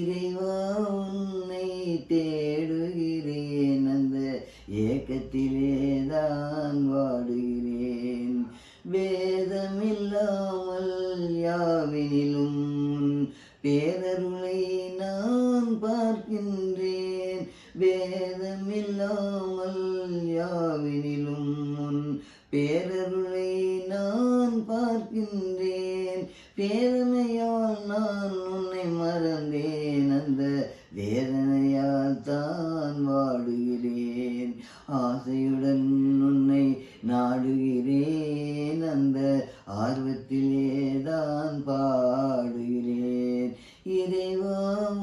இறைவா உன்னை தேடுகிறேன், அந்த ஏக்கத்திலேதான் வாடுகிறேன். வேதமில்லாமல் யாவினிலும் பேரருளை நான் பார்க்கின்றேன். வேதமில்லாமல் யாவினிலும் பேரருளை நான் பார்க்கின்றேன். வேதனையால் நான் உன்னை மறந்தேன், அந்த வேதனையால் தான் வாடுகிறேன். ஆசையுடன் உன்னை நாடுகிறேன், அந்த ஆர்வத்திலே தான் பாடுகிறேன். இறைவா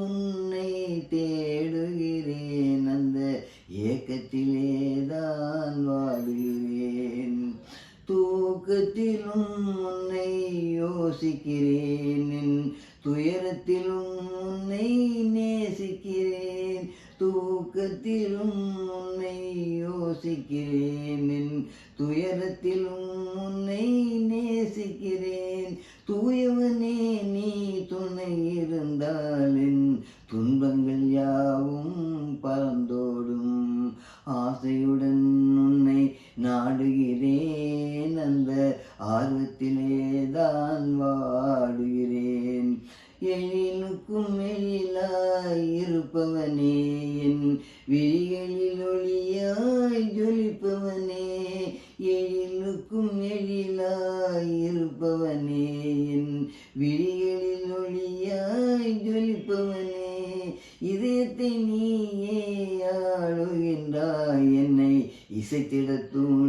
உன்னை தேடுகிறேன், அந்த ஏக்கத்திலே தான் வாடுகிறேன். தூக்கத்திலும் உன்னை யோசிக்கிறேன், என் துயரத்திலும் உன்னை நேசிக்கிறேன். தூக்கத்திலும் உன்னை யோசிக்கிறேன், என் துயரத்திலும் உன்னை நேசிக்கிறேன். தூயவனே நீ துணை இருந்தால் என் துன்பங்கள் யாவும் பறந்தோடும். ஆசையுடன் உன்னை நாடுகிறேன், அந்த ஆர்வத்திலே தான் வாடுகிறேன். எழிலுக்கும் எழிலாய் இருப்பவனே, என் விழிகளில் ஒளியாய் ஜொலிப்பவனே. எழிலுக்கும் எழிலாய் இருப்பவனே, என் விழிகளில் ஒளியாய் ஜொலிப்பவனே. இதயத்தை நீயே ஆளுகின்றாய், என்னை இசைத்திட தூண்டுகின்றாய்.